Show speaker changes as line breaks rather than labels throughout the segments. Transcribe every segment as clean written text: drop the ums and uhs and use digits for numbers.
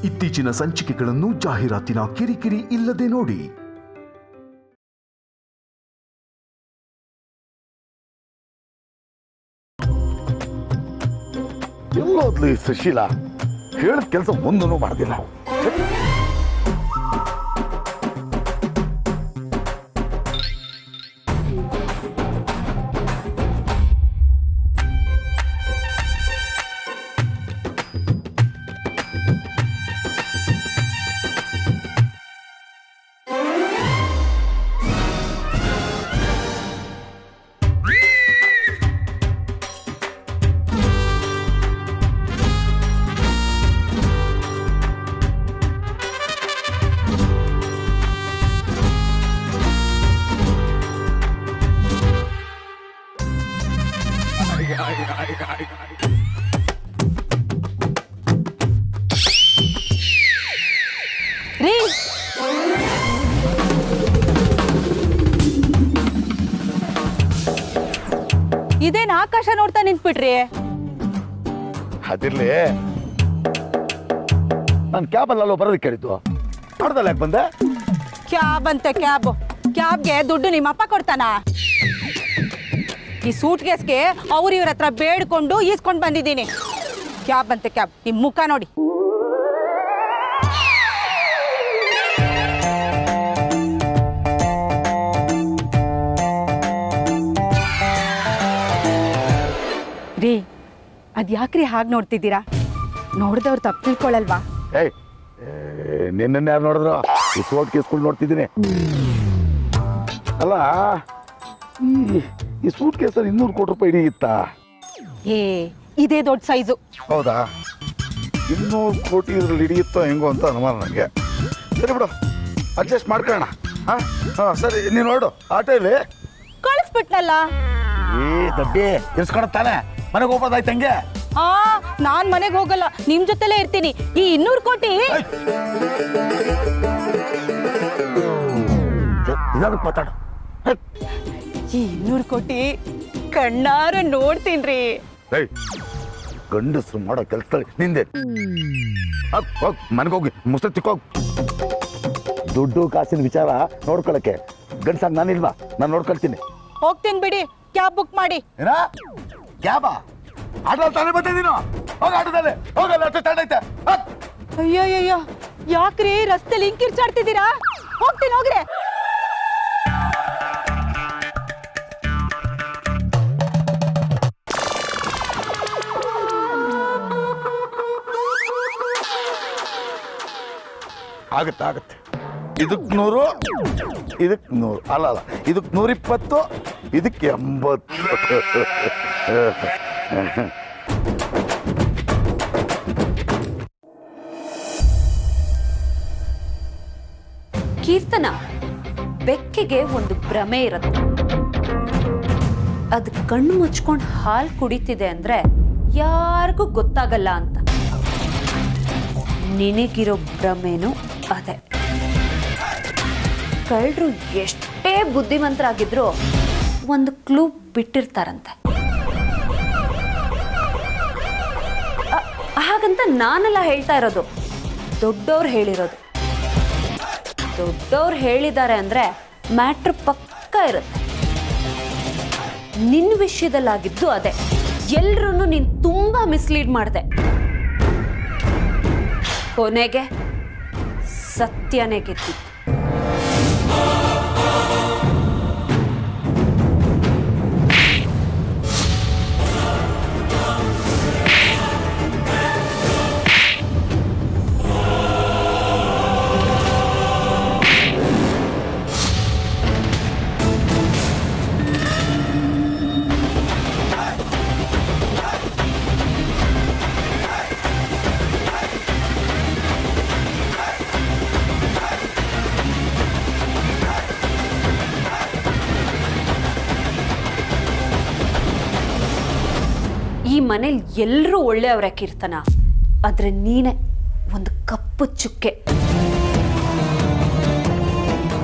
ಇತ್ತೀಚಿನ ಸಂಚಿಕೆಗಳನ್ನು ಜಾಹೀರಾತಿನ ಕಿರಿಕಿರಿ ಇಲ್ಲದೆ ನೋಡಿ.
ಎಲ್ಲೋದ್ಲು ಈ ಸುಶೀಲಾ? ಹೇಳಿದ ಕೆಲಸ ಒಂದೂ ಮಾಡೋದಿಲ್ಲ.
ಇದೇನ್ ಆಕಾಶ ನೋಡ್ತಾ ನಿಂತ್ಬಿಟ್ರಿ?
ಅದಿರ್ಲಿ, ನಾನು ಕ್ಯಾಬಲ್ಲೋ ಬರೋದಕ್ಕೆ ಕೇಳಿದ್ದು. ಆಡ್ದಲ್ಲ ಯಾಕೆ ಬಂದೆ?
ಕ್ಯಾಬ್ ಅಂತೆ ಕ್ಯಾಬ್. ಕ್ಯಾಬ್ಗೆ ದುಡ್ಡು ನಿಮ್ಮಪ್ಪ ಕೊಡ್ತಾನ? ಈ ಸೂಟ್ ಕೇಸ್ಗೆ ಅವ್ರು ಇವ್ರ ಹತ್ರ ಬೇಡ್ಕೊಂಡು ಈಸ್ಕೊಂಡ್ ಬಂದಿದ್ದೀನಿ. ಕ್ಯಾಬ್ ಅಂತೆ ಕ್ಯಾಬ್. ನಿಮ್ ಮುಖ ನೋಡಿ. ರೀ, ಅದ್ ಯಾಕ್ರಿ ಹಾಗೆ ನೋಡ್ತಿದ್ದೀರಾ? ನೋಡ್ದವ್ರು ತಪ್ಪು ತಿಳ್ಕೊಳ್ಳಲ್ವಾ?
ಏಯ್, ನಿನ್ನ ಯಾರು ನೋಡಿದ್ರು? ಈ ಸೋಟ್ ಕೇಸ್ಗಳು ನೋಡ್ತಿದ್ದೀನಿ. ಅಲ್ಲ, ಈ ಸೂಟ್ ಕೇಸಲ್ಲಿ 200 ಕೋಟಿ ರೂಪಾಯಿ ಹಿಡಿಯುತ್ತಾ?
ಏ, ಇದೇ ದೊಡ್ಡ ಸೈಜು.
ಹೌದಾ? 200 ಕೋಟಿ ಇದ್ರಲ್ಲಿ ಹಿಡಿಯುತ್ತೋ ಹೆಂಗೋ ಅಂತ ಅನುಮಾನ ನನಗೆ. ಸರಿ ಬಿಡು, ಅಡ್ಜಸ್ಟ್ ಮಾಡ್ಕೊಳ್ಳೋಣ. ಹಾಂ ಸರಿ, ನೀನು ನೋಡು. ಆಟೋ ಇಲ್ಲಿ
ಕಳಿಸ್ಬಿಟ್ನಲ್ಲ.
ಏ ದಡ್ಡಿ, ಇರ್ಸ್ಕೊಳತ್ತಾನೆ ಮನೆಗೆ ಹೋಗ್ಬೋದಾಯ್ತು ಹಂಗೆ?
ನಾನ್ ಮನೆಗೆ ಹೋಗಲ್ಲ, ನಿಮ್ ಜೊತೆಲೇ ಇರ್ತೀನಿ. ಈ 200 ಕೋಟಿ
ಮಾತಾಡು.
ಈ 200 ಕೋಟಿ ಕಣ್ಣಾರ ನೋಡ್ತೀನ್ರಿ.
ಗಂಡಸರು ಮಾಡೋ ಕೆಲಸದಲ್ಲಿ ನಿಂದೆ. ಹೋಗ್ ಮನೆಗೆ ಹೋಗಿ ಮುಸ್ತ ತಿಕ್ಕೋಗ್. ದುಡ್ಡು ಕಾಸಿನ ವಿಚಾರ ನೋಡ್ಕೊಳಕ್ಕೆ ಗಂಡಸಾಗ ನಾನಿಲ್ವಾ? ನಾನು ನೋಡ್ಕೊಳ್ತೀನಿ.
ಹೋಗ್ತೀನಿ ಬಿಡಿ, ಕ್ಯಾಬ್ ಬುಕ್ ಮಾಡಿ.
ಏನಾ ಕ್ಯಾಬಾ? ಆಟೋದಲ್ಲಿ ತಾನೇ ಬಂದಿದ್ದೀನೋ? ಹೋಗ ಆಟೋದಲ್ಲಿ ಹೋಗಲ್ಲ, ಅಷ್ಟು ಸ್ಟ್ಯಾಂಡ್ ಐತೆ.
ಅಯ್ಯಯ್ಯೋ, ಯಾಕ್ರಿ ರಸ್ತೆಲಿ ಹಿಂಗ್ ಕಿರ್ಚಾಡ್ತಿದ್ದೀರಾ? ಹೋಗ್ತೀನಿ, ಹೋಗ್ರೆ.
ಆಗುತ್ತೆ ಆಗುತ್ತೆ. ಇದಕ್ಕೆ 100, ಇದಕ್ಕೆ 100. ಅಲ್ಲ ಅಲ್ಲ, ಇದಕ್ಕೆ 120, ಇದಕ್ಕೆ 80.
ಕೀರ್ತನ, ಬೆಕ್ಕಿಗೆ ಒಂದು ಭ್ರಮೆ ಇರುತ್ತೆ. ಅದು ಕಣ್ಣು ಮುಚ್ಕೊಂಡು ಹಾಲು ಕುಡಿತಿದೆ ಅಂದ್ರೆ ಯಾರಿಗೂ ಗೊತ್ತಾಗಲ್ಲ ಅಂತ. ನಿನಗಿರೋ ಭ್ರಮೆನೂ ಅದೇ. ಕಳ್ಳರು ಎಷ್ಟೇ ಬುದ್ಧಿವಂತರಾಗಿದ್ರು ಒಂದು ಕ್ಲೂ ಬಿಟ್ಟಿರ್ತಾರಂತೆ. ಹಾಗಂತ ನಾನೆಲ್ಲ ಹೇಳ್ತಾ ಇರೋದು, ದೊಡ್ಡವ್ರು ಹೇಳಿರೋದು. ದೊಡ್ಡವ್ರು ಹೇಳಿದ್ದಾರೆ ಅಂದ್ರೆ ಮ್ಯಾಟ್ರ್ ಪಕ್ಕ ಇರುತ್ತೆ. ನಿನ್ನ ವಿಷಯದಲ್ಲಾಗಿದ್ದು ಅದೇ. ಎಲ್ರೂ ನೀನು ತುಂಬಾ ಮಿಸ್ಲೀಡ್ ಮಾಡಿದೆ. ಕೊನೆಗೆ ಸತ್ಯನೇ ಗೆದ್ದಿತ್ತು. ಈ ಮನೇಲಿ ಎಲ್ಲರೂ ಒಳ್ಳೆಯವರೇ ಕೀರ್ತನ, ಆದ್ರೆ ನೀನೆ ಒಂದು ಕಪ್ಪು ಚುಕ್ಕೆ.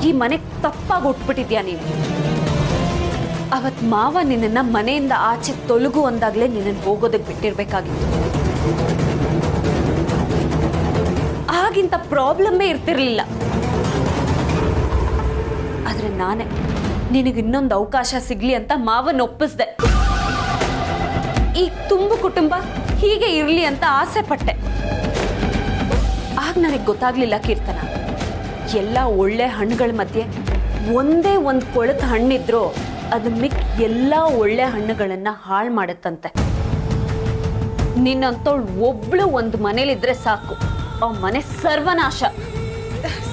ಈ ಮನೆಗೆ ತಪ್ಪಾಗಿ ಉಟ್ಬಿಟ್ಟಿದ್ಯಾ ನೀನು. ಅವತ್ ಮಾವ ನಿನ್ನ ಮನೆಯಿಂದ ಆಚೆ ತೊಲಗು ಅಂದಾಗ್ಲೇ ನಿನ್ನ ಹೋಗೋದಕ್ಕೆ ಬಿಟ್ಟಿರ್ಬೇಕಾಗಿತ್ತು. ನನಗಿಂತ ಪ್ರಾಬ್ಲಮ್ಮೇ ಇರ್ತಿರ್ಲಿಲ್ಲ. ಆದ್ರೆ ನಾನೇ ನಿನಗೆ ಇನ್ನೊಂದು ಅವಕಾಶ ಸಿಗ್ಲಿ ಅಂತ ಮಾವನ್ ಒಪ್ಪಿಸ್ದೆ. ಈ ತುಂಬು ಕುಟುಂಬ ಹೀಗೆ ಇರ್ಲಿ ಅಂತ ಆಸೆ ಪಟ್ಟೆ. ಆಗ ನನಗೆ ಗೊತ್ತಾಗ್ಲಿಲ್ಲ ಕೀರ್ತನ, ಎಲ್ಲ ಒಳ್ಳೆ ಹಣ್ಣುಗಳ ಮಧ್ಯೆ ಒಂದೇ ಒಂದು ಕೊಳೆತ ಹಣ್ಣಿದ್ರು ಅದು ಮಿಕ್ ಎಲ್ಲ ಒಳ್ಳೆ ಹಣ್ಣುಗಳನ್ನ ಹಾಳು ಮಾಡುತ್ತಂತೆ. ನಿನ್ನಂತೋಳು ಒಬ್ಳು ಒಂದು ಮನೇಲಿದ್ರೆ ಸಾಕು, ಆ ಮನೆ ಸರ್ವನಾಶ.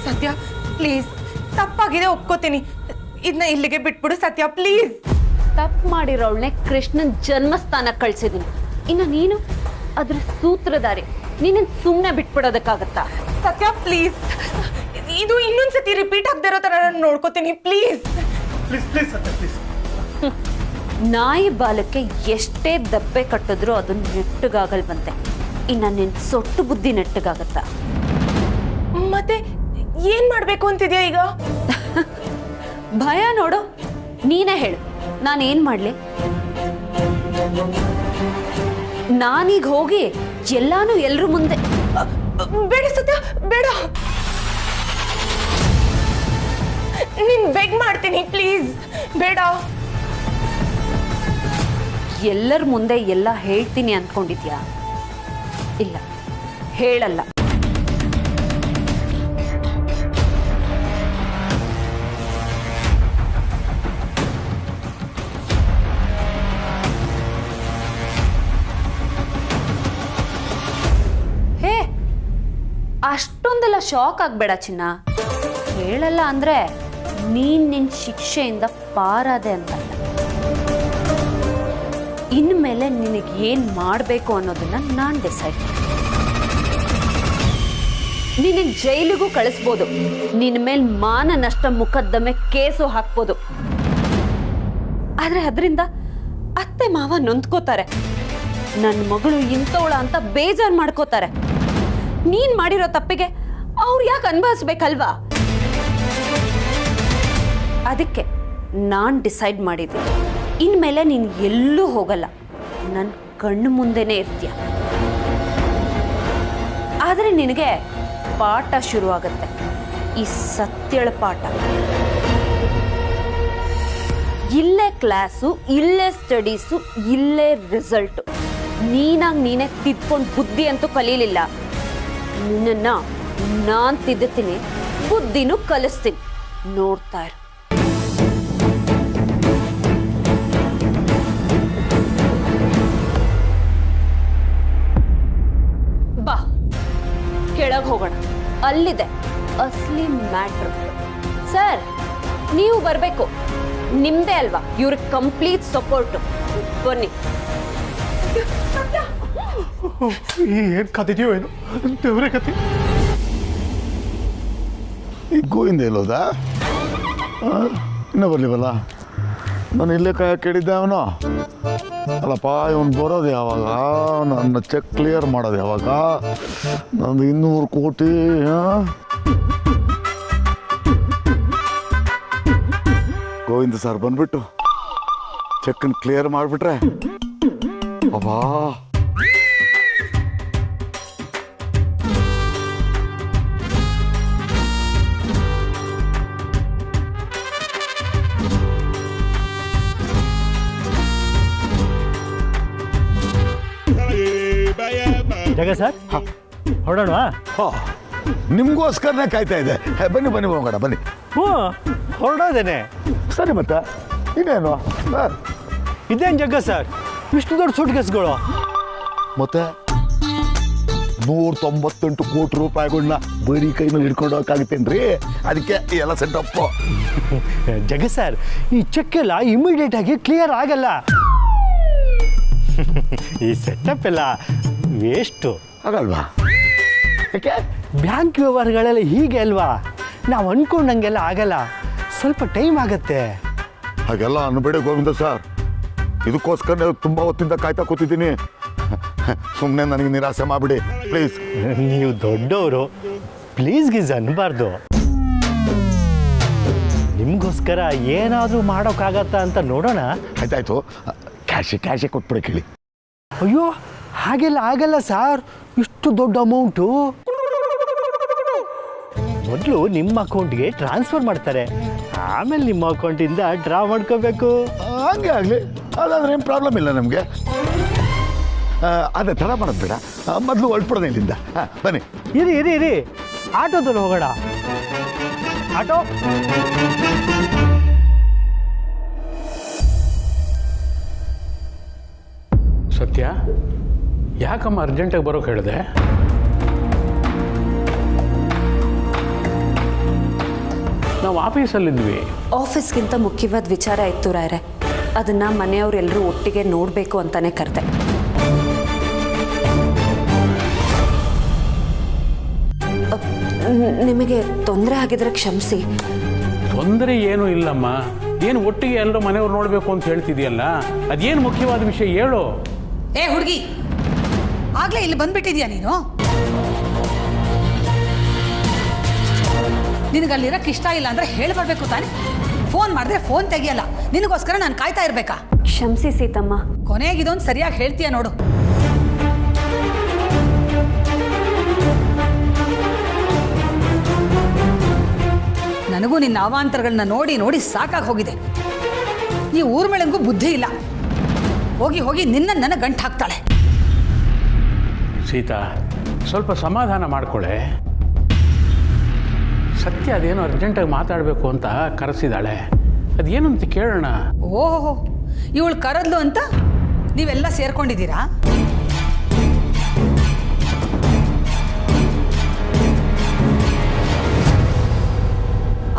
ಸತ್ಯ ಪ್ಲೀಸ್, ತಪ್ಪಾಗಿದೆ ಒಪ್ಕೋತೀನಿ. ಇದನ್ನ ಇಲ್ಲಿಗೆ ಬಿಟ್ಬಿಡು ಸತ್ಯ ಪ್ಲೀಸ್.
ತಪ್ಪು ಮಾಡಿರೋಳ್ನೆ ಕೃಷ್ಣನ್ ಜನ್ಮಸ್ಥಾನ ಕಳ್ಸಿದೀನಿ. ಇನ್ನು ನೀನು ಅದ್ರ ಸೂತ್ರಧಾರಿ. ನೀನು ಸುಮ್ಮನೆ ಬಿಟ್ಬಿಡೋದಕ್ಕಾಗತ್ತಾ?
ಸತ್ಯ ಪ್ಲೀಸ್, ಇದು ಇನ್ನೊಂದ್ಸತಿ ರಿಪೀಟ್ ಆಗದೆ ಇರೋ ತರ ನಾನು ನೋಡ್ಕೋತೀನಿ ಪ್ಲೀಸ್.
ಪ್ಲೀಸ್ ಪ್ಲೀಸ್ ಸತ್ಯ ಪ್ಲೀಸ್.
ನಾಯಿ ಬಾಲಕ್ಕೆ ಎಷ್ಟೇ ದಬ್ಬೆ ಕಟ್ಟಿದ್ರು ಅದು ನೆಟ್ಟಗಾಗಲ್ವಂತೆ. ಇನ್ನು ನಿನ್ ಸೊಟ್ಟು ಬುದ್ಧಿ ನೆಟ್ಟಗಾಗತ್ತಾ?
ಮತ್ತೆ ಏನ್ ಮಾಡ್ಬೇಕು ಅಂತಿದ್ಯಾ ಈಗ?
ಭಯ ನೋಡು, ನೀನೇ ಹೇಳು, ನಾನೇನ್ ಮಾಡ್ಲಿ? ನಾನೀಗ ಹೋಗಿ ಎಲ್ಲಾನು ಎಲ್ರ ಮುಂದೆ.
ಬೇಡ ಸತ್ಯ ಬೇಡ, ನೀನ್ ಬೆಗ್ ಮಾಡ್ತೀನಿ ಪ್ಲೀಸ್, ಬೇಡ.
ಎಲ್ಲರ ಮುಂದೆ ಎಲ್ಲ ಹೇಳ್ತೀನಿ ಅನ್ಕೊಂಡಿದ್ಯಾ? ಇಲ್ಲ, ಹೇಳಲ್ಲ. ಹೇ, ಅಷ್ಟೊಂದೆಲ್ಲ ಶಾಕ್ ಆಗ್ಬೇಡ ಚಿನ್ನ. ಹೇಳಲ್ಲ ಅಂದ್ರೆ ನಿನ್ ಶಿಕ್ಷೆಯಿಂದ ಪಾರಾದೆ ಅಂತ. ಇನ್ಮೇಲೆ ನಿನಗೆ ಏನ್ ಮಾಡಬೇಕು ಅನ್ನೋದನ್ನ ನಾನು ಡಿಸೈಡ್ ಮಾಡಿ. ನಿನಗೆ ಜೈಲಿಗೂ ಕಳಿಸ್ಬೋದು, ನಿನ್ನ ಮೇಲೆ ಮಾನ ನಷ್ಟ ಮೊಕದ್ದಮೆ ಕೇಸು ಹಾಕ್ಬೋದು. ಆದ್ರೆ ಅದರಿಂದ ಅತ್ತೆ ಮಾವ ನೊಂದ್ಕೋತಾರೆ, ನನ್ನ ಮಗಳು ಇಂಥವಳ ಅಂತ ಬೇಜಾರು ಮಾಡ್ಕೋತಾರೆ. ನೀನ್ ಮಾಡಿರೋ ತಪ್ಪಿಗೆ ಅವ್ರು ಯಾಕೆ ಅನುಭವಿಸ್ಬೇಕಲ್ವಾ? ಅದಕ್ಕೆ ನಾನ್ ಡಿಸೈಡ್ ಮಾಡಿದ್ದೆ, ಇನ್ಮೇಲೆ ನೀನು ಎಲ್ಲೂ ಹೋಗಲ್ಲ, ನನ್ನ ಕಣ್ಣು ಮುಂದೆನೇ ಇರ್ತೀಯ. ಆದರೆ ನಿನಗೆ ಪಾಠ ಶುರುವಾಗುತ್ತೆ, ಈ ಸತ್ಯಳ ಪಾಠ. ಇಲ್ಲೇ ಕ್ಲಾಸು, ಇಲ್ಲೇ ಸ್ಟಡೀಸು, ಇಲ್ಲೇ ರಿಸಲ್ಟು. ನೀನಾಗಿ ನೀನೇ ತಿದ್ಕೊಂಡು ಬುದ್ಧಿ ಅಂತೂ ಕಲೀಲಿಲ್ಲ. ನಿನ್ನನ್ನು ನಾನು ತಿದ್ದುತ್ತೀನಿ, ಬುದ್ಧಿನೂ ಕಲಿಸ್ತೀನಿ. ನೋಡ್ತಾ ಇರು. ಬಾ, ಕೆಳಗೆ ಹೋಗೋಣ. ಅಲ್ಲಿದೆ ಅಸ್ಲಿ ಮ್ಯಾಟ್ರ್. ಸರ್, ನೀವು ಬರಬೇಕು. ನಿಮ್ದೇ ಅಲ್ವಾ ಇವ್ರಿಗೆ ಕಂಪ್ಲೀಟ್ ಸಪೋರ್ಟು. ಬನ್ನಿ.
ಏನ್ ಕತಿದೆಯೋ ಏನು ದೇವ್ರೆ ಕತಿ.
ಈ ಗೋವಿಂದ ಎಲ್ಲೋದಾ? ಇನ್ನೂ ಬರ್ಲಿವಲ್ಲ, ನಾನು ಇಲ್ಲೇ ಕೇಳಿದ್ದೆ ಅವನು. ಅಲ್ಲಪ್ಪ, ಇವನು ಬರೋದು ಯಾವಾಗ? ನನ್ನ ಚೆಕ್ ಕ್ಲಿಯರ್ ಮಾಡೋದು ಯಾವಾಗ? ನಂದು 200 ಕೋಟಿ. ಗೋವಿಂದ ಸರ್ ಬಂದ್ಬಿಟ್ಟು ಚೆಕ್ಕನ್ನು ಕ್ಲಿಯರ್ ಮಾಡಿಬಿಟ್ರೆ ಅಬ್ಬಾ.
ಜಗ ಸರ್, ಹೊರಡೋಣ?
ನಿಮಗೋಸ್ಕರನೇ ಕಾಯ್ತಾ ಇದೆ. ಬನ್ನಿ ಬನ್ನಿ ಹೋಗೋಣ, ಬನ್ನಿ.
ಹ್ಞೂ, ಹೊರಡೋದೇನೆ.
ಸರಿ, ಮತ್ತೆ ಇನ್ನೇನು?
ಇದೇನು ಜಗ್ಗ ಸರ್, ಇಷ್ಟು ದೊಡ್ಡ ಸೂಟ್ ಕೇಸ್ಗಳು?
ಮತ್ತೆ 198 ಕೋಟಿ ರೂಪಾಯಿಗಳನ್ನ ಬರೀ ಕೈ ಮೇಲೆ ಹಿಡ್ಕೊಂಡು ಹೋಗಕ್ಕಾಗುತ್ತೇನ್ರಿ? ಅದಕ್ಕೆ ಎಲ್ಲ ಸೆಟಪ್.
ಜಗ ಸರ್, ಈ ಚೆಕ್ ಎಲ್ಲ ಇಮಿಡಿಯೇಟ್ ಆಗಿ ಕ್ಲಿಯರ್ ಆಗಲ್ಲ. ಈ ಸೆಟಪ್ ಎಲ್ಲ ವೇಸ್ಟು.
ಆಗಲ್ವಾ? ಯಾಕೆ?
ಬ್ಯಾಂಕ್ ವ್ಯವಹಾರಗಳೆಲ್ಲ ಹೀಗೆ ಅಲ್ವಾ? ನಾವು ಅನ್ಕೊಂಡಂಗೆಲ್ಲ ಆಗಲ್ಲ, ಸ್ವಲ್ಪ ಟೈಮ್ ಆಗತ್ತೆ.
ಹಾಗೆಲ್ಲ ಅನ್ಬೇಡಿ ಗೋವಿಂದ ಸರ್, ಇದಕ್ಕೋಸ್ಕರ ತುಂಬ ಹೊತ್ತಿಂದ ಕಾಯ್ತಾ ಕೂತಿದ್ದೀನಿ. ಸುಮ್ಮನೆ ನನಗೆ ನಿರಾಸೆ ಮಾಡಿಬಿಡಿ ಪ್ಲೀಸ್.
ನೀವು ದೊಡ್ಡವರು, ಪ್ಲೀಸ್ ಗೀಸ್ ಅನ್ಬಾರ್ದು. ನಿಮಗೋಸ್ಕರ ಏನಾದರೂ ಮಾಡೋಕ್ಕಾಗತ್ತಾ ಅಂತ ನೋಡೋಣ.
ಆಯ್ತಾಯ್ತು, ಕ್ಯಾಶೇ ಕೊಟ್ಬಿಡಿ ಕೇಳಿ.
ಅಯ್ಯೋ, ಹಾಗೆಲ್ಲ ಆಗಲ್ಲ ಸರ್, ಇಷ್ಟು ದೊಡ್ಡ ಅಮೌಂಟು. ಮೊದಲು ನಿಮ್ಮ ಅಕೌಂಟ್ಗೆ ಟ್ರಾನ್ಸ್ಫರ್ ಮಾಡ್ತಾರೆ, ಆಮೇಲೆ ನಿಮ್ಮ ಅಕೌಂಟಿಂದ ಡ್ರಾ ಮಾಡ್ಕೋಬೇಕು.
ಹಂಗೆ ಆಗಲಿ, ಅದಾದ್ರೆ ಏನು ಪ್ರಾಬ್ಲಮ್ ಇಲ್ಲ ನಮಗೆ. ಅದೇ ಥರ ಮಾಡೋದು ಬೇಡ, ಮೊದಲು ಹೊರಟ್ಬಿಡೋಣ ಇಲ್ಲಿಂದ. ಬನ್ನಿ.
ಇರಿ ಇರಿ ಇರಿ, ಆಟೋದಲ್ಲಿ ಹೋಗೋಣ. ಆಟೋ.
ಸತ್ಯ, ಯಾಕಮ್ಮ ಅರ್ಜೆಂಟಾಗಿ ಬರೋಕೆ ಹೇಳಿದೆ? ನಾವು ಆಫೀಸಲ್ಲಿದ್ವಿ.
ಆಫೀಸ್ಗಿಂತ ಮುಖ್ಯವಾದ ವಿಚಾರ ಇತ್ತು ರಾಯರೇ, ಅದನ್ನು ಮನೆಯವರೆಲ್ಲರೂ ಒಟ್ಟಿಗೆ ನೋಡಬೇಕು ಅಂತಾನೆ ಕರೆದೆ. ನಿಮಗೆ ತೊಂದರೆ ಆಗಿದ್ರೆ ಕ್ಷಮಿಸಿ.
ತೊಂದರೆ ಏನೂ ಇಲ್ಲಮ್ಮ. ಏನು ಒಟ್ಟಿಗೆ ಎಲ್ಲರೂ ಮನೆಯವ್ರು ನೋಡಬೇಕು ಅಂತ ಹೇಳ್ತಿದೆಯಲ್ಲ, ಅದೇನು ಮುಖ್ಯವಾದ ವಿಷಯ ಹೇಳು.
ಏ ಹುಡುಗಿ, ಆಗ್ಲೇ ಇಲ್ಲಿ ಬಂದ್ಬಿಟ್ಟಿದ್ಯಾ ನೀನು? ನಿನಗಲ್ಲಿರಕ್ಕೆ ಇಷ್ಟ ಇಲ್ಲ ಅಂದ್ರೆ ಹೇಳ್ಬರ್ಬೇಕು ತಾನೆ. ಫೋನ್ ಮಾಡಿದ್ರೆ ಫೋನ್ ತೆಗಿಯಲ್ಲ, ನಿನಗೋಸ್ಕರ ನಾನು ಕಾಯ್ತಾ ಇರ್ಬೇಕಾ?
ಕ್ಷಮಿಸಿ ಸೀತಮ್ಮ.
ಕೊನೆಗಿದೊಂದು ಸರಿಯಾಗಿ ಹೇಳ್ತೀಯ ನೋಡು. ನನಗೂ ನಿನ್ನ ಅವಾಂತರಗಳನ್ನ ನೋಡಿ ನೋಡಿ ಸಾಕಾಗಿ ಹೋಗಿದೆ. ಈ ಊರ್ಮೆಳಂಗೂ ಬುದ್ಧಿ ಇಲ್ಲ. ಹೋಗಿ ಹೋಗಿ ನಿನ್ನ ನನ್ನ ಗಂಟು ಹಾಕ್ತಾಳೆ.
ಸೀತಾ, ಸ್ವಲ್ಪ ಸಮಾಧಾನ ಮಾಡ್ಕೊಳ್ಳೆ. ಸತ್ಯ ಅದೇನೋ ಅರ್ಜೆಂಟಾಗಿ ಮಾತಾಡಬೇಕು ಅಂತ ಕರೆಸಿದಾಳೆ, ಅದೇನು ಅಂತ ಕೇಳೋಣ.
ಓಹೋ, ಇವಳು ಕರೆದ್ಲು ಅಂತ ನೀವೆಲ್ಲ ಸೇರ್ಕೊಂಡಿದ್ದೀರಾ?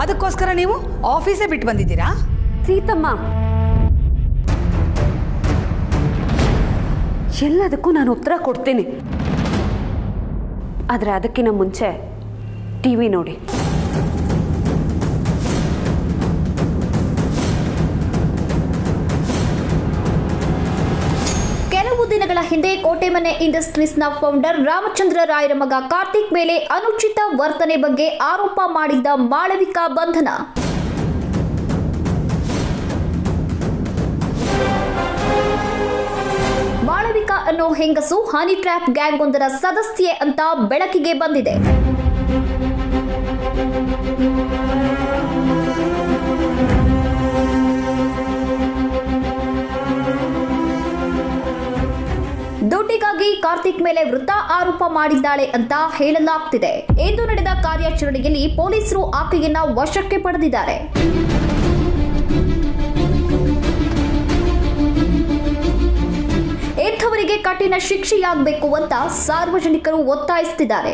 ಅದಕ್ಕೋಸ್ಕರ ನೀವು ಆಫೀಸೇ ಬಿಟ್ಟು ಬಂದಿದ್ದೀರಾ?
ಸೀತಮ್ಮ, ಎಲ್ಲದಕ್ಕೂ ನಾನು ಉತ್ತರ ಕೊಡ್ತೀನಿ, ಆದರೆ ಅದಕ್ಕಿಂತ ಮುಂಚೆ ಟಿವಿ ನೋಡಿ.
ಕೆಲವು ದಿನಗಳ ಹಿಂದೆ ಕೋಟೆಮನೆ ಇಂಡಸ್ಟ್ರೀಸ್ನ ಫೌಂಡರ್ ರಾಮಚಂದ್ರ ರಾಯರ ಮಗ ಕಾರ್ತಿಕ್ ಮೇಲೆ ಅನುಚಿತ ವರ್ತನೆ ಬಗ್ಗೆ ಆರೋಪ ಮಾಡಿದ್ದ ಮಾಳವಿಕಾ ಬಂಧನ. ಮಾಳವಿಕಾ ಅನ್ನೋ ಹೆಂಗಸು ಹನಿ ಟ್ರ್ಯಾಪ್ ಗ್ಯಾಂಗ್ ಒಂದರ ಸದಸ್ಯೆ ಅಂತ ಬೆಳಕಿಗೆ ಬಂದಿದೆ. ದುಡ್ಡಿಗಾಗಿ ಕಾರ್ತಿಕ್ ಮೇಲೆ ವೃಥಾ ಆರೋಪ ಮಾಡಿದ್ದಾಳೆ ಅಂತ ಹೇಳಲಾಗ್ತಿದೆ. ಇಂದು ನಡೆದ ಕಾರ್ಯಾಚರಣೆಯಲ್ಲಿ ಪೊಲೀಸರು ಆಕೆಯನ್ನ ವಶಕ್ಕೆ ಪಡೆದಿದ್ದಾರೆ. ಇಂಥವರಿಗೆ ಕಠಿಣ ಶಿಕ್ಷೆಯಾಗಬೇಕು ಅಂತ ಸಾರ್ವಜನಿಕರು ಒತ್ತಾಯಿಸುತ್ತಿದ್ದಾರೆ.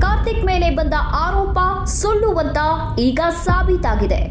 ಕಾರ್ತಿಕ್ ಮೇಲೆ ಬಂದ ಆರೋಪ ಸುಳ್ಳು ಅಂತ ಈಗ ಸಾಬೀತಾಗಿದೆ.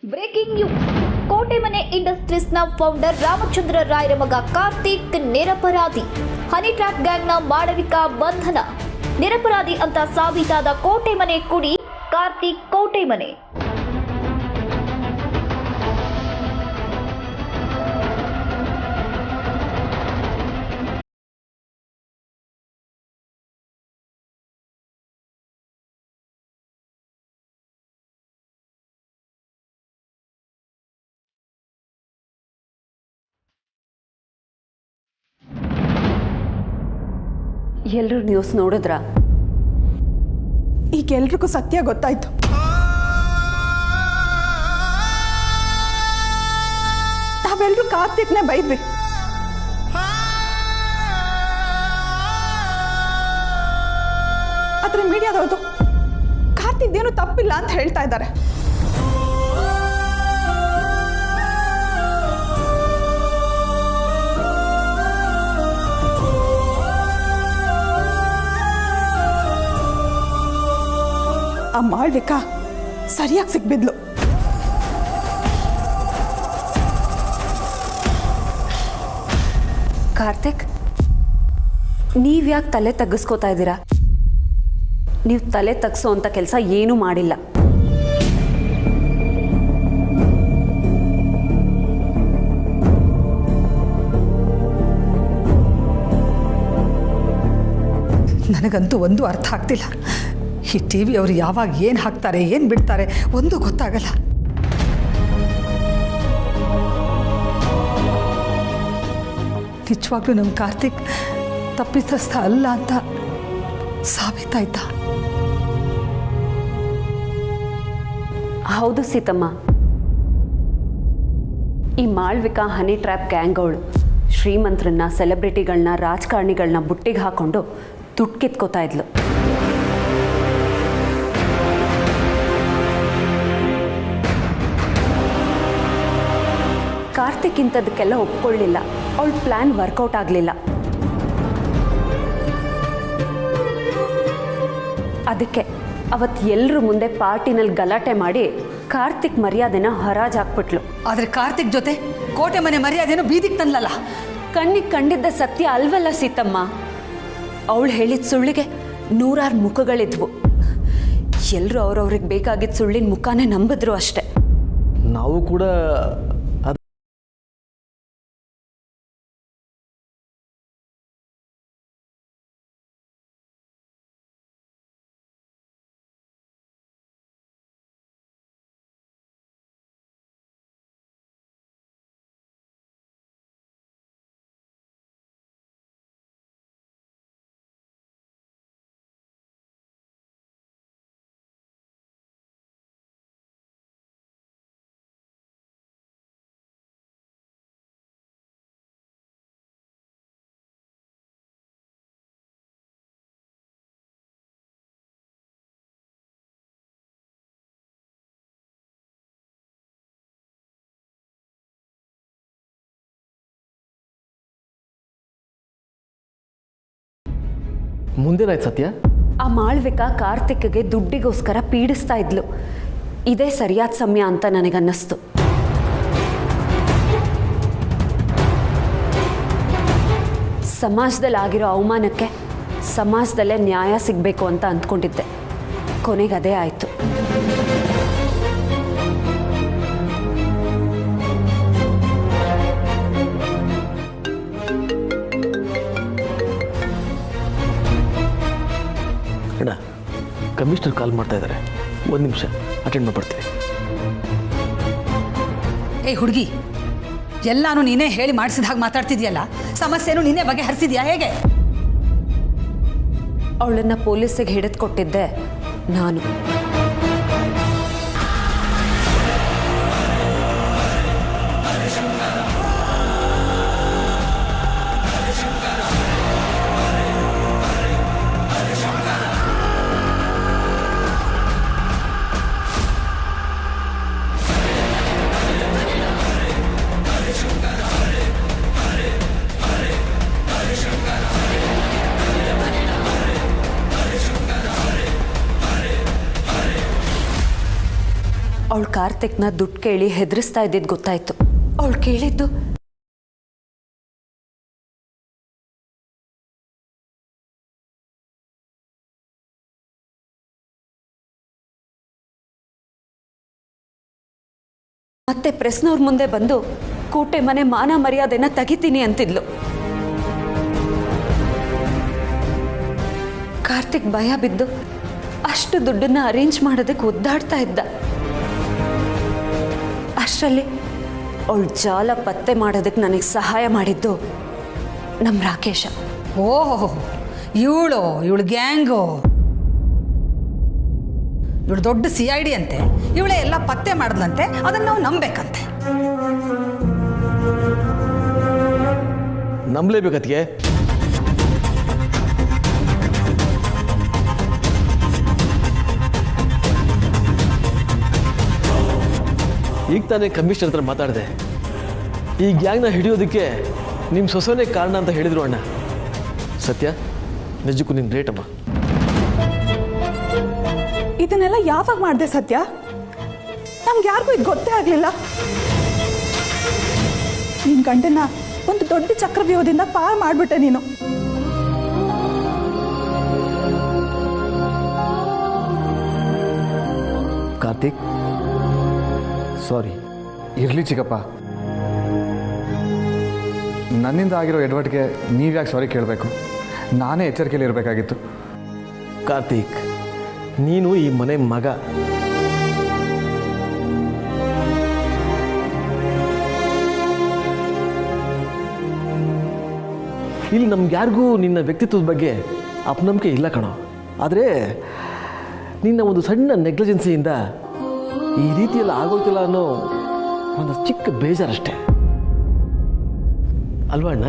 Breaking news. ಕೋಟೆಮನೆ ಇಂಡಸ್ಟ್ರೀಸ್ನ ಫೌಂಡರ್ ರಾಮಚಂದ್ರ ರಾಯರ ಮಗ ಕಾರ್ತಿಕ್ ನಿರಪರಾಧಿ. ಹನಿ ಟ್ರ್ಯಾಪ್ ಗ್ಯಾಂಗ್ನ ಮಾಳವಿಕಾ ಬಂಧನ. ನಿರಪರಾಧಿ ಅಂತ ಸಾಬೀತಾದ ಕೋಟೆಮನೆ ಕುಡಿ ಕಾರ್ತಿಕ್ ಕೋಟೆಮನೆ.
ಎಲ್ಲರೂ ನ್ಯೂಸ್ ನೋಡಿದ್ರ?
ಈಗ ಎಲ್ರಿಗೂ ಸತ್ಯ ಗೊತ್ತಾಯ್ತು. ನಾವೆಲ್ಲರೂ ಕಾರ್ತಿಕ್ನೇ ಬೈದ್ವಿ. ಆದ್ರೆ ಮೀಡಿಯಾದವ್ರದ್ದು ಕಾರ್ತಿಕ್ದೇನು ತಪ್ಪಿಲ್ಲ ಅಂತ ಹೇಳ್ತಾ ಇದ್ದಾರೆ. ಆ ಮಾಳ್ವಿಕಾ ಸರಿಯಾಗಿ ಸಿಕ್ಬಿದ್ಲು.
ಕಾರ್ತಿಕ್, ನೀವ್ಯಾಕೆ ತಲೆ ತಗ್ಗಿಸ್ಕೋತಾ ಇದ್ದೀರಾ? ನೀವು ತಲೆ ತಗ್ಸೋ ಅಂತ ಕೆಲಸ ಏನೂ ಮಾಡಿಲ್ಲ.
ನನಗಂತೂ ಒಂದು ಅರ್ಥ ಆಗ್ತಿಲ್ಲ. ಈ ಟಿ ವಿ ಅವರು ಯಾವಾಗ ಏನು ಹಾಕ್ತಾರೆ ಏನು ಬಿಡ್ತಾರೆ ಒಂದು ಗೊತ್ತಾಗಲ್ಲ. ನಿಜವಾಗ್ಲೂ ನಮ್ಮ ಕಾರ್ತಿಕ್ ತಪ್ಪಿತಸ್ಥ ಅಲ್ಲ ಅಂತ ಸಾಬೀತಾಯ್ತಾ?
ಹೌದು ಸೀತಮ್ಮ, ಈ ಮಾಳ್ವಿಕಾ ಹನಿ ಟ್ರ್ಯಾಪ್ ಗ್ಯಾಂಗ್ ಅವಳು ಶ್ರೀಮಂತರನ್ನ, ಸೆಲೆಬ್ರಿಟಿಗಳನ್ನ, ರಾಜಕಾರಣಿಗಳನ್ನ ಬುಟ್ಟಿಗೆ ಹಾಕೊಂಡು ದುಡ್ಡು ಕಿತ್ಕೋತಾ ಇದ್ಲು. ಕಾರ್ತಿಕ್ ಇಂಥದಕ್ಕೆಲ್ಲ ಒಪ್ಕೊಳ್ಳಿಲ್ಲ. ಅವಳ ಪ್ಲ್ಯಾನ್ ವರ್ಕೌಟ್ ಆಗಲಿಲ್ಲ. ಅದಕ್ಕೆ ಅವತ್ತು ಎಲ್ಲರ ಮುಂದೆ ಪಾರ್ಟಿನಲ್ಲಿ ಗಲಾಟೆ ಮಾಡಿ ಕಾರ್ತಿಕ್ ಮರ್ಯಾದೆನ ಹರಾಜಾಕ್ಬಿಟ್ಲು.
ಆದರೆ ಕಾರ್ತಿಕ್ ಜೊತೆ ಕೋಟೆ ಮನೆ ಮರ್ಯಾದೆನೂ ಬೀದಿಗೆ ತಂದ್ಲಲ್ಲ.
ಕಣ್ಣಿಗೆ ಕಂಡಿದ್ದ ಸತ್ಯ ಅಲ್ವಲ್ಲ ಸೀತಮ್ಮ. ಅವಳು ಹೇಳಿದ ಸುಳ್ಳಿಗೆ 100 ಮುಖಗಳಿದ್ವು. ಎಲ್ಲರೂ ಅವ್ರವ್ರಿಗೆ ಬೇಕಾಗಿದ್ದ ಸುಳ್ಳಿನ ಮುಖಾನೇ ನಂಬಿದ್ರು ಅಷ್ಟೆ.
ನಾವು ಕೂಡ ಮುಂದೇನಾಯ್ತು ಸತ್ಯ?
ಆ ಮಾಳ್ವಿಕಾ ಕಾರ್ತಿಕ್ಗೆ ದುಡ್ಡಿಗೋಸ್ಕರ ಪೀಡಿಸ್ತಾ ಇದ್ಲು. ಇದೇ ಸರಿಯಾದ ಸಮಯ ಅಂತ ನನಗನ್ನಿಸ್ತು. ಸಮಾಜದಲ್ಲಿ ಆಗಿರೋ ಅವಮಾನಕ್ಕೆ ಸಮಾಜದಲ್ಲೇ ನ್ಯಾಯ ಸಿಗಬೇಕು ಅಂತ ಅಂದ್ಕೊಂಡಿದ್ದೆ. ಕೊನೆಗೆ ಅದೇ ಆಯಿತು.
ಅಣ್ಣ, ಕಮಿಷನರ್ ಕಾಲ್ ಮಾಡ್ತಾ ಇದ್ದಾರೆ, 1 ನಿಮಿಷ ಅಟೆಂಡ್ ಮಾಡ್ಬಿಡ್ತೀನಿ.
ಏಯ್ ಹುಡುಗಿ, ಎಲ್ಲಾನು ನೀನೇ ಹೇಳಿ ಮಾಡಿಸಿದ ಹಾಗೆ ಮಾತಾಡ್ತಿದ್ಯಲ್ಲ. ಸಮಸ್ಯೆನೂ ನೀನೇ ಬಗೆಹರಿಸಿದ್ಯಾ ಹೇಗೆ?
ಅವಳನ್ನ ಪೊಲೀಸಿಗೆ ಹಿಡಿದು ಕೊಟ್ಟಿದ್ದೆ ನಾನು. ಅವಳು ಕಾರ್ತಿಕ್ನ ದುಡ್ಡು ಕೇಳಿ ಹೆದರಿಸ್ತಾ ಇದ್ದಿದ್ದು ಗೊತ್ತಾಯ್ತು. ಅವಳು ಕೇಳಿದ್ದು ಮತ್ತೆ ಪ್ರೆಸ್ನವ್ರ ಮುಂದೆ ಬಂದು ಕೋಟೆ ಮನೆ ಮಾನ ಮರ್ಯಾದೆನ ತೆಗಿತೀನಿ ಅಂತಿದ್ಲು. ಕಾರ್ತಿಕ್ ಭಯ ಬಿದ್ದು ಅಷ್ಟು ದುಡ್ಡನ್ನ ಅರೇಂಜ್ ಮಾಡೋದಕ್ಕೆ ಒದ್ದಾಡ್ತಾ ಇದ್ದ. ಅಷ್ಟರಲ್ಲಿ ಅವಳು ಜಾಲ ಪತ್ತೆ ಮಾಡೋದಕ್ಕೆ ನನಗೆ ಸಹಾಯ ಮಾಡಿದ್ದು ನಮ್ಮ ರಾಕೇಶ.
ಓಹೋ, ಇವಳು ಗ್ಯಾಂಗು, ಇವಳು ದೊಡ್ಡ CID ಅಂತೆ. ಇವಳೇ ಎಲ್ಲ ಪತ್ತೆ ಮಾಡಿದ್ಲಂತೆ. ಅದನ್ನು ನಾವು ನಂಬೇಕಂತೆ.
ನಂಬಲೇಬೇಕತ್ಗೆ. ಈಗ ತಾನೇ ಕಮಿಷನರ್ ಹತ್ರ ಮಾತಾಡಿದೆ. ಈ ಗ್ಯಾಂಗ್ನ ಹಿಡಿಯೋದಕ್ಕೆ ನಿಮ್ಮ ಸೊಸೆನೇ ಕಾರಣ ಅಂತ ಹೇಳಿದ್ರು ಅಣ್ಣ. ಸತ್ಯ, ನಿಜಕ್ಕೂ ನಿನ್ನ ಗ್ರೇಟ್ ಅಮ್ಮ.
ಇದನ್ನೆಲ್ಲ ಯಾವಾಗ ಮಾಡಿದೆ ಸತ್ಯ? ನಮ್ಗೆ ಯಾರಿಗೂ ಇದು ಗೊತ್ತೇ ಆಗಲಿಲ್ಲ. ನಿನ್ನ ಗಂಡನ ಒಂದು ದೊಡ್ಡ ಚಕ್ರವ್ಯೂಹದಿಂದ ಪಾರ್ ಮಾಡಿಬಿಟ್ಟೆ ನೀನು.
ಕಾರ್ತಿಕ್, ಸಾರಿ.
ಇರಲಿ ಚಿಕ್ಕಪ್ಪ, ನನ್ನಿಂದ ಆಗಿರೋ ಎಡವಟ್ಟಿಗೆ ನೀವ್ಯಾಕೆ ಸಾರಿ ಕೇಳಬೇಕು? ನಾನೇ ಎಚ್ಚರಿಕೆಯಲ್ಲಿ ಇರಬೇಕಾಗಿತ್ತು.
ಕಾರ್ತಿಕ್, ನೀನು ಈ ಮನೆ ಮಗ. ಇಲ್ಲಿ ನಮ್ಗ್ಯಾರಿಗೂ ನಿನ್ನ ವ್ಯಕ್ತಿತ್ವದ ಬಗ್ಗೆ ಅಪನಂಬಿಕೆ ಇಲ್ಲ ಕಣೋ. ಆದರೆ ನಿನ್ನ ಒಂದು ಸಣ್ಣ ನೆಗ್ಲಿಜೆನ್ಸಿಯಿಂದ ಈ ರೀತಿಯೆಲ್ಲ ಆಗೋಯ್ತಿಲ್ಲ ಅನ್ನೋ ಒಂದು ಚಿಕ್ಕ ಬೇಜಾರಷ್ಟೇ ಅಲ್ವಾ ಅಣ್ಣ?